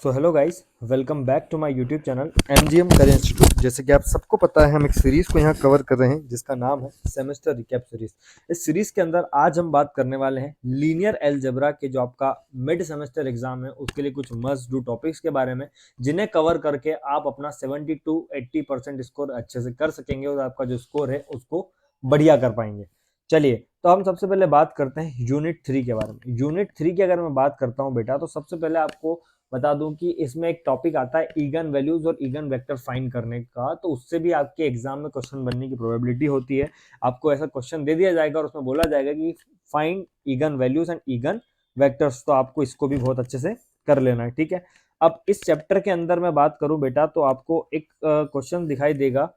So hello guys, welcome back to my YouTube channel MGM career institute. जैसे कि आप सबको पता है, हम एक सीरीज को यहाँ कवर कर रहे हैं जिसका नाम है सेमेस्टर रिकैप सीरीज। इस सीरीज के अंदर आज हम बात करने वाले हैं लीनियर अलजेब्रा के जो आपका मिड सेमेस्टर एग्जाम है उसके लिए कुछ मस्ट डू टॉपिक्स के बारे में, जिन्हें कवर करके आप अपना 70 to 80% स्कोर अच्छे से कर सकेंगे और आपका जो स्कोर है उसको बढ़िया कर पाएंगे। चलिए, तो हम सबसे पहले बात करते हैं यूनिट 3 के बारे में। यूनिट 3 की अगर मैं बात करता हूँ बेटा, तो सबसे पहले आपको बता दूं कि इसमें एक टॉपिक आता है ईगन वैल्यूज और ईगन वेक्टर फाइंड करने का। तो उससे भी आपके एग्जाम में क्वेश्चन बनने की प्रोबेबिलिटी होती है। आपको ऐसा क्वेश्चन दे दिया जाएगा और उसमें बोला जाएगा कि find again values and again vectors. तो आपको इसको भी बहुत अच्छे से कर लेना है, ठीक है। अब इस चैप्टर के अंदर मैं बात करूं बेटा, तो आपको एक क्वेश्चन दिखाई देगा।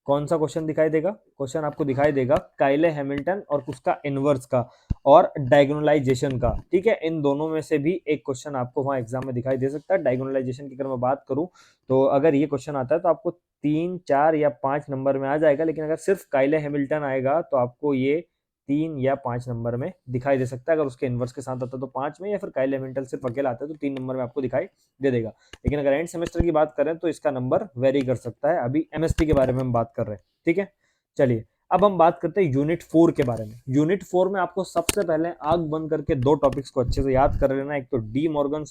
कौन सा क्वेश्चन दिखाई देगा? क्वेश्चन आपको दिखाई देगा काइले हैमिल्टन और उसका इनवर्स का और डायगोनलाइजेशन का, ठीक है। इन दोनों में से भी एक क्वेश्चन आपको वहां एग्जाम में दिखाई दे सकता है। डायगोनलाइजेशन की अगर मैं बात करूं, तो अगर ये क्वेश्चन आता है तो आपको 3, 4 या 5 नंबर में आ जाएगा, लेकिन अगर सिर्फ काइले हैमिल्टन आएगा तो आपको ये 3 या 5 नंबर में दिखाई दे सकता है। अगर उसके इनवर्स के साथ आता है तो 5 में, या फिर काइले हैमिल्टन सिर्फ अकेला आता है तो 3 नंबर में आपको दिखाई दे देगा। लेकिन अगर एंड सेमेस्टर की बात करें तो इसका नंबर वेरी कर सकता है। अभी एमएसटी के बारे में हम बात कर रहे हैं, ठीक है। चलिए, अब हम बात करते हैं यूनिट 4 के बारे में। यूनिट 4 में आपको सबसे पहले आग बंद करके दो टॉपिक्स को अच्छे से याद कर लेना है। एक तो डी मॉर्गन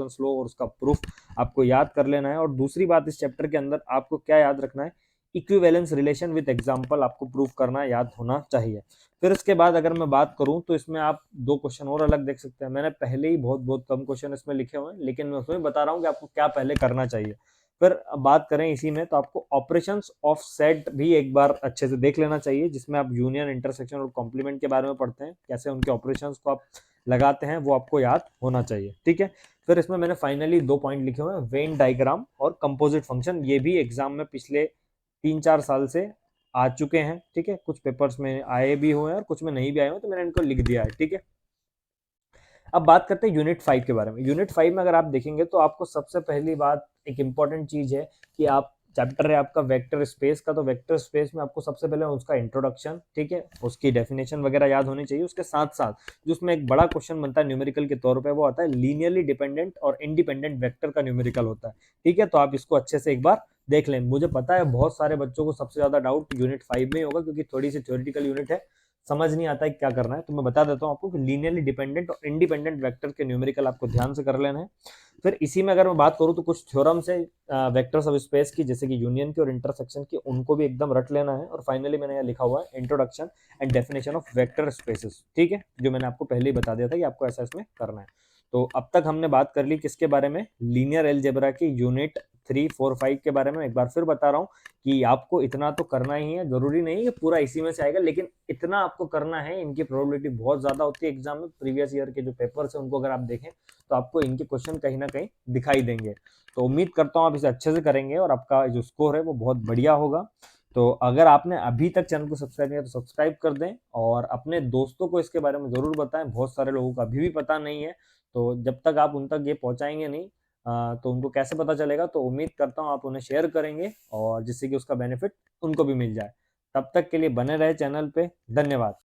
स्लो और उसका प्रूफ आपको याद कर लेना है। और दूसरी बात, इस चैप्टर के अंदर आपको क्या याद रखना है? इक्विवेलेंस रिलेशन विद एग्जांपल आपको प्रूफ करना याद होना चाहिए। फिर इसके बाद अगर मैं बात करूं तो इसमें आप दो क्वेश्चन और अलग देख सकते हैं। मैंने पहले ही बहुत बहुत कम क्वेश्चन इसमें लिखे हुए हैं, लेकिन मैं उसमें बता रहा हूं कि आपको क्या पहले करना चाहिए। फिर बात करें इसी में, तो आपको ऑपरेशंस ऑफ सेट भी एक बार अच्छे से देख लेना चाहिए, जिसमें आप यूनियन, इंटरसेक्शन और कॉम्प्लीमेंट के बारे में पढ़ते हैं। कैसे उनके ऑपरेशंस को आप लगाते हैं वो आपको याद होना चाहिए, ठीक है। फिर इसमें मैंने फाइनली 2 पॉइंट लिखे हुए हैं, वेन डायग्राम और कंपोजिट फंक्शन। ये भी एग्जाम में पिछले 3-4 साल से आ चुके हैं, ठीक है। कुछ पेपर्स में आए भी हुए हैं और कुछ में नहीं भी आए हुए, तो मैंने इनको लिख दिया है, ठीक है। अब बात करते हैं यूनिट 5 के बारे में। यूनिट 5 में अगर आप देखेंगे तो आपको सबसे पहली बात, एक इंपॉर्टेंट चीज है कि आप चैप्टर है आपका वेक्टर स्पेस का। तो वेक्टर स्पेस में आपको सबसे पहले उसका इंट्रोडक्शन, ठीक है, उसकी डेफिनेशन वगैरह याद होनी चाहिए। उसके साथ साथ जो उसमें एक बड़ा क्वेश्चन बनता है न्यूमेरिकल के तौर पे, वो आता है लीनियरली डिपेंडेंट और इंडिपेंडेंट वेक्टर का न्यूमेरिकल होता है, ठीक है। तो आप इसको अच्छे से एक बार देख लें। मुझे पता है बहुत सारे बच्चों को सबसे ज्यादा डाउट यूनिट 5 में होगा, क्योंकि थोड़ी सी थ्योरेटिकल यूनिट है, समझ नहीं आता है क्या करना है। तो मैं बता देता हूं आपको कि लीनियरली डिपेंडेंट और इंडिपेंडेंट वेक्टर के न्यूमेरिकल आपको ध्यान से कर लेना है। फिर इसी में अगर मैं बात करूं तो कुछ थ्योरम्स है वेक्टर्स ऑफ स्पेस की, जैसे कि यूनियन की और इंटरसेक्शन की, उनको भी एकदम रट लेना है। और फाइनली मैंने यहाँ लिखा हुआ है introduction and definition of vector spaces, ठीक है, जो मैंने आपको पहले ही बता दिया था कि आपको ऐसा इसमें करना है। तो अब तक हमने बात कर ली किसके बारे में? लीनियर अलजेब्रा की यूनिट 3, 4, 5 के बारे में। एक बार फिर बता रहा हूँ कि आपको इतना तो करना ही है। जरूरी नहीं कि पूरा इसी में से आएगा, लेकिन इतना आपको करना है। इनकी प्रोबेबिलिटी बहुत ज्यादा होती है एग्जाम में। प्रीवियस ईयर के जो पेपर्स हैं उनको अगर आप देखें तो आपको इनके क्वेश्चन कहीं ना कहीं दिखाई देंगे। तो उम्मीद करता हूँ आप इसे अच्छे से करेंगे और आपका जो स्कोर है वो बहुत बढ़िया होगा। तो अगर आपने अभी तक चैनल को सब्सक्राइब किया तो सब्सक्राइब कर दें और अपने दोस्तों को इसके बारे में जरूर बताएं। बहुत सारे लोगों को अभी भी पता नहीं है, तो जब तक आप उन तक ये पहुंचाएंगे नहीं तो उनको कैसे पता चलेगा। तो उम्मीद करता हूँ आप उन्हें शेयर करेंगे और जिससे कि उसका बेनिफिट उनको भी मिल जाए। तब तक के लिए बने रहे चैनल पे। धन्यवाद।